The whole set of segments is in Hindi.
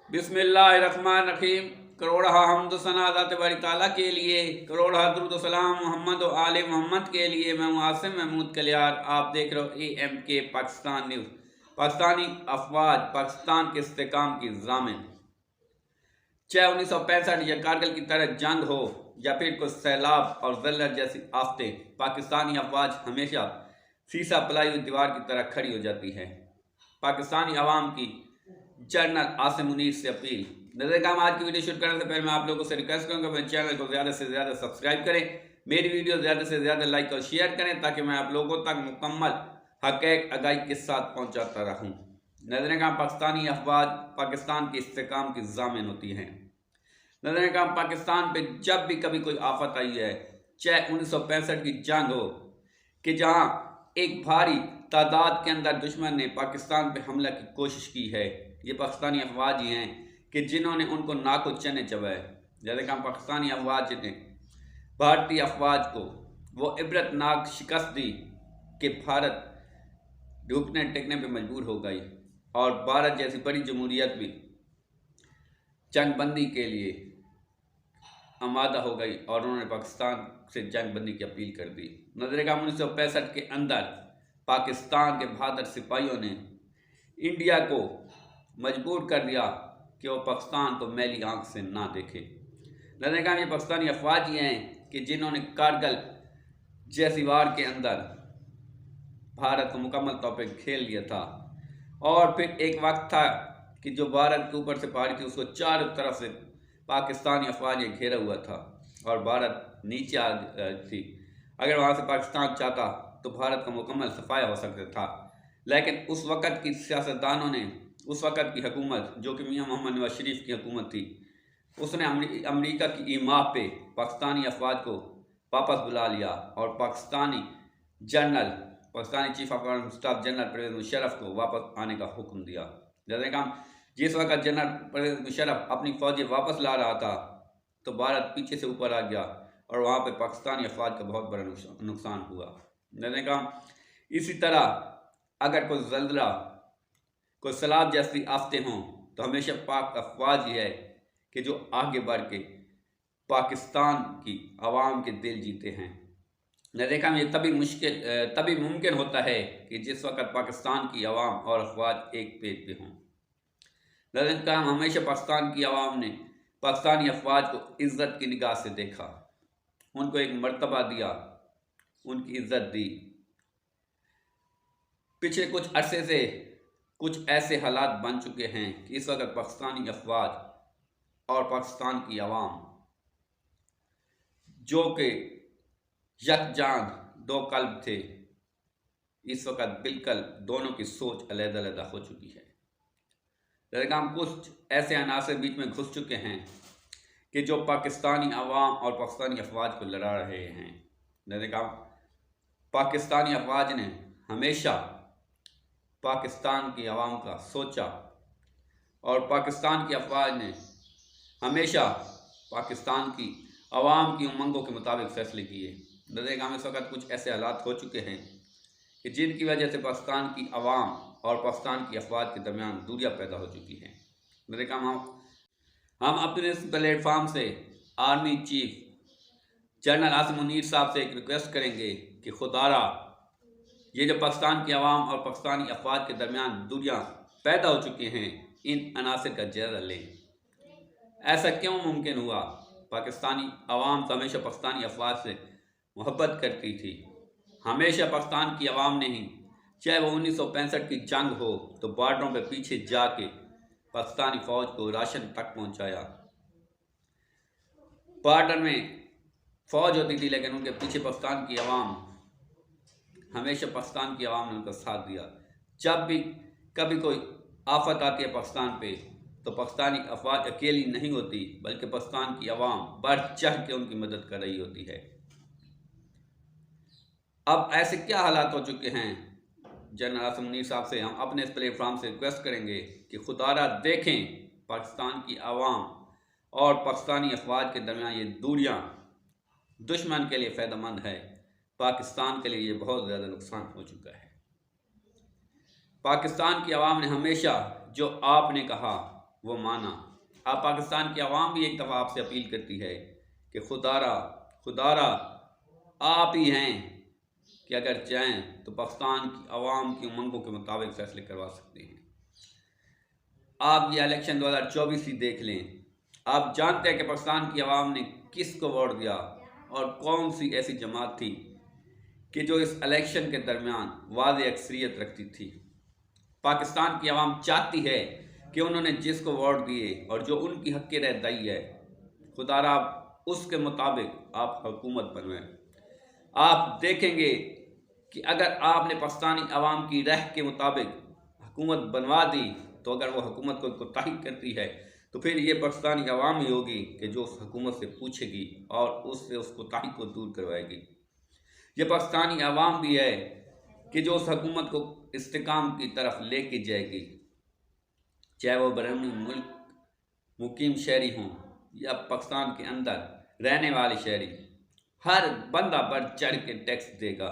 बिस्मिल्लाहिर्रहमानिर्रहीम। करोड़ा हम्द सना ज़ात बारी ताला के लिए, करोड़ा दुरूद सलाम मोहम्मद और आले मोहम्मद के लिए। मैं आसिम महमूद कलियार, आप देख रहे हो AMK पाकिस्तान न्यूज़। पाकिस्तानी अफवाज पाकिस्तान के इस्तेकाम की ज़ामिन। चाहे 1965 या कारगिल की तरह जंग हो या फिर कुछ सैलाब और ज़ल्ज़ला जैसी आफतें, पाकिस्तानी अफवाज हमेशा शीशा पलाई हुई दीवार की तरह खड़ी हो जाती है। पाकिस्तानी अवाम की जनरल आसिम मुनीर से अपील। नजर काम आज की वीडियो शुरू करने से पहले मैं आप लोगों से रिक्वेस्ट करूंगा मेरे चैनल को ज़्यादा से ज़्यादा सब्सक्राइब करें, मेरी वीडियो ज़्यादा से ज़्यादा लाइक और शेयर करें, ताकि मैं आप लोगों तक मुकम्मल हक़ीक़त आगाही के साथ पहुंचाता रहूं। नजर काम पाकिस्तानी अफवाज पाकिस्तान के इस्तेकाम की ज़ामिन होती हैं। नजर काम पाकिस्तान पे जब भी कभी कोई आफत आई है, चाहे 1965 की जंग हो कि जहां एक भारी तादाद के अंदर दुश्मन ने पाकिस्तान पे हमला की कोशिश की है, ये पाकिस्तानी अफवाज ही हैं कि जिन्होंने उनको नाको चने चबाए। जैसे कि हम पाकिस्तानी अफवाज ने भारतीय अफवाज को वो इबरतनाक शिकस्त दी कि भारत ढुकने टिकने पे मजबूर हो गई और भारत जैसी बड़ी जमहूरियत भी जंगबंदी के लिए आमादा हो गई और उन्होंने पाकिस्तान से जंगबंदी की अपील कर दी। नजर 1965 के अंदर पाकिस्तान के बहादुर सिपाहियों ने इंडिया को मजबूर कर दिया कि वो पाकिस्तान को मैली आंख से ना देखे। नजर ये पाकिस्तानी अफवाज ये हैं कि जिन्होंने कारगिल जैसी वार के अंदर भारत को मुकम्मल तौर पर खेल लिया था, और फिर एक वक्त था कि जो भारत के ऊपर से पहाड़ी थी उसको चारों तरफ से पाकिस्तानी अफवाज घेरा हुआ था और भारत नीचे आ थी। अगर वहाँ से पाकिस्तान चाहता तो भारत का मुकम्मल सफाया हो सकता था, लेकिन उस वक़्त की सियासतदानों ने, उस वक़्त की हुकूमत जो कि मियां मोहम्मद नवाज शरीफ की हुकूमत थी, उसने अमेरिका की ईमा पे पाकिस्तानी अफवाज को वापस बुला लिया और Pakistani chief of army staff general Parvez Musharraf को वापस आने का हुक्म दिया। जैसे कि जिस वक़्त जनरल परवेज़ मुशर्रफ अपनी फौजें वापस ला रहा था तो भारत पीछे से ऊपर आ गया और वहाँ पे पाकिस्तानी अफवाज का बहुत बड़ा नुकसान हुआ। मैंने कहा इसी तरह अगर कोई ज़ल्ज़ला, कोई सैलाब जैसी आफतें हों तो हमेशा पाक अफवाज ही है कि जो आगे बढ़ के पाकिस्तान की आवाम के दिल जीते हैं। मैंने देखा ये तभी मुमकिन होता है कि जिस वक़्त पाकिस्तान की आवाम और अफवाज एक पेज पे हों। लेकिन काम हमेशा पाकिस्तान की आवाम ने पाकिस्तानी अफवाज को इज़्ज़त की निगाह से देखा, उनको एक मर्तबा दिया, उनकी इज़्ज़त दी। पिछले कुछ अरसे से कुछ ऐसे हालात बन चुके हैं कि इस वक्त पाकिस्तानी अफवाज और पाकिस्तान की आवाम जो कि यकजान दो कल्ब थे, इस वक्त बिल्कुल दोनों की सोच अलग-अलग हो चुकी है। लेकिन हम कुछ ऐसे अनासर बीच में घुस चुके हैं कि जो पाकिस्तानी अवाम और पाकिस्तानी अफवाज को लड़ा रहे हैं। लेकिन पाकिस्तानी अफवाज ने हमेशा पाकिस्तान की आवाम का सोचा और पाकिस्तान की अफवाज ने हमेशा पाकिस्तान की आवाम की उमंगों के मुताबिक फैसले किए। नजर इस वक्त कुछ ऐसे हालात हो चुके हैं कि जिनकी वजह से पाकिस्तान की आवाम और पाकिस्तान की अफवाज के दरमियान दूरियां पैदा हो चुकी हैं। नजर हम अपने इस प्लेटफार्म से army chief general Asim Munir साहब से एक रिक्वेस्ट करेंगे कि खुदारा ये जो पाकिस्तान की आवाम और पाकिस्तानी अफवाज के दरमियान दूरियां पैदा हो चुकी हैं, इन अनासर का जायज़ा लें। ऐसा क्यों मुमकिन हुआ? पाकिस्तानी आवाम तो हमेशा पाकिस्तानी अफवाज से मोहब्बत करती थी, हमेशा पाकिस्तान की आवाम ने ही, चाहे वो 1965 की जंग हो तो बॉर्डरों पे पीछे जाके पाकिस्तानी फ़ौज को राशन तक पहुंचाया। बॉर्डर में फ़ौज होती थी लेकिन उनके पीछे पाकिस्तान की आवाम, हमेशा पाकिस्तान की आवाम ने उनका साथ दिया। जब भी कभी कोई आफत आती है पाकिस्तान पे तो पाकिस्तानी अफवाज अकेली नहीं होती, बल्कि पाकिस्तान की आवाम बढ़ चढ़ के उनकी मदद कर रही होती है। अब ऐसे क्या हालात हो चुके हैं, जनरल आसिम मुनीर साहब से हम अपने इस प्लेटफॉर्म से रिक्वेस्ट करेंगे कि खुदारा देखें पाकिस्तान की आवाम और पाकिस्तानी अफवाज के दरमियान ये दूरियां दुश्मन के लिए फ़ायदेमंद है, पाकिस्तान के लिए ये बहुत ज़्यादा नुकसान हो चुका है। पाकिस्तान की आवाम ने हमेशा जो आपने कहा वो माना। अब पाकिस्तान की आवाम भी एक दफ़ा आपसे अपील करती है कि खुदारा आप ही हैं कि अगर चाहें तो पाकिस्तान की आवाम की उमंगों के मुताबिक फैसले करवा सकते हैं। आप ये इलेक्शन 2024 ही देख लें, आप जानते हैं कि पाकिस्तान की आवाम ने किसको वोट दिया और कौन सी ऐसी जमात थी कि जो इस इलेक्शन के दरमियान वाज़ेह अक्सरियत रखती थी। पाकिस्तान की आवाम चाहती है कि उन्होंने जिसको वोट दिए और जो उनकी हक़ रहदई है, खुदारा उसके मुताबिक आप हुकूमत बनवाएं। आप देखेंगे कि अगर आपने पाकिस्तानी आवाम की राह के मुताबिक हुकूमत बनवा दी, तो अगर वो हुकूमत को कोताही करती है तो फिर ये पाकिस्तानी आवाम ही होगी कि जो उस हुकूमत से पूछेगी और उससे उस कोताही को दूर करवाएगी। ये पाकिस्तानी आवाम भी है कि जो उस हुकूमत को इस्तेकाम की तरफ लेके जाएगी, चाहे वो बैरून मुल्क मुकीम शहरी हों या पाकिस्तान के अंदर रहने वाले शहरी। हर बंदा बढ़ चढ़ के टैक्स देगा,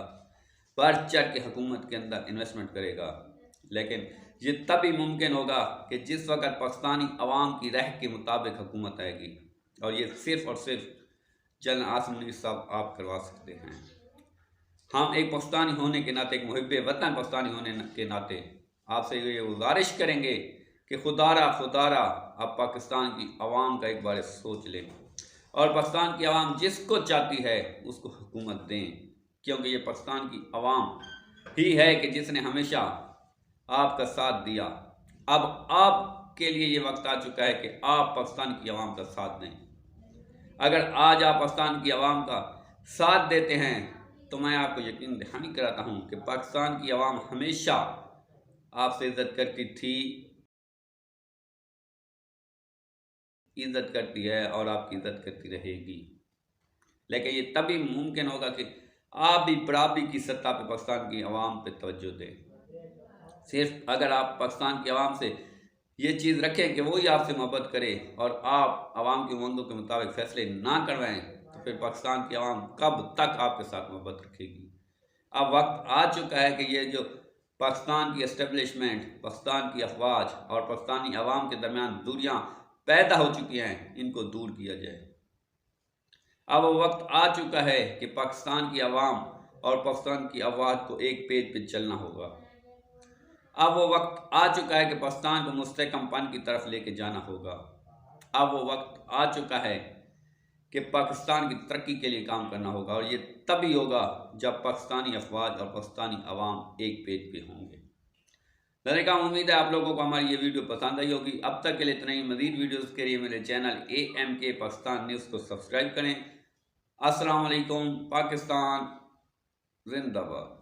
बढ़ चढ़ के हुकूमत के अंदर इन्वेस्टमेंट करेगा। लेकिन ये तभी मुमकिन होगा कि जिस वक्त पाकिस्तानी अवाम की राह के मुताबिक हुकूमत आएगी, और ये सिर्फ़ और सिर्फ जनरल आसिम मुनीर साहब आप करवा सकते हैं। हम एक पाकिस्तानी होने के नाते, एक मुहिब्बे वतन पाकिस्तानी होने के नाते आपसे ये गुजारिश करेंगे कि खुदारा आप पाकिस्तान की आवाम का एक बार सोच लें और पाकिस्तान की आवाम जिसको चाहती है उसको हुकूमत दें, क्योंकि ये पाकिस्तान की आवाम ही है कि जिसने हमेशा आपका साथ दिया। अब आपके लिए ये वक्त आ चुका है कि आप पाकिस्तान की आवाम का साथ दें। अगर आज आप पाकिस्तान की आवाम का साथ देते हैं तो मैं आपको यकीन दहानी कराता हूँ कि पाकिस्तान की आवाम हमेशा आपसे इज्जत करती थी, इज्जत करती है और आपकी इज्जत करती रहेगी। लेकिन ये तभी मुमकिन होगा कि आप भी बराबरी की सतह पे पाकिस्तान की आवाम पे तवज्जो दें। सिर्फ अगर आप पाकिस्तान की आवाम से ये चीज़ रखें कि वही आपसे मोहब्बत करे और आप आवाम की उमंगों के मुताबिक फ़ैसले ना करवाएं, तो फिर पाकिस्तान की आवाम कब तक आपके साथ मोहब्बत रखेगी। अब वक्त आ चुका है कि ये जो पाकिस्तान की एस्टेब्लिशमेंट, पाकिस्तान की अफवाज और पाकिस्तानी आवाम के दरमियान दूरियां पैदा हो चुकी हैं, इनको दूर किया जाए। अब वो वक्त आ चुका है कि पाकिस्तान की आवाम और पाकिस्तान की अफवाज को एक पेज पे चलना होगा। अब वो वक्त आ चुका है कि पाकिस्तान को मुस्तहकमपन की तरफ लेके जाना होगा। अब वो वक्त आ चुका है कि पाकिस्तान की तरक्की के लिए काम करना होगा, और ये तभी होगा जब पाकिस्तानी अफवाज और पाकिस्तानी अवाम एक पेज पे होंगे। लड़का उम्मीद है आप लोगों को हमारी ये वीडियो पसंद आई होगी। अब तक के लिए इतना ही। मज़ीद वीडियोज़ के लिए मेरे चैनल AMK पाकिस्तान न्यूज़ को सब्सक्राइब करें। अस्सलाम वालेकुम। पाकिस्तान जिंदाबाद।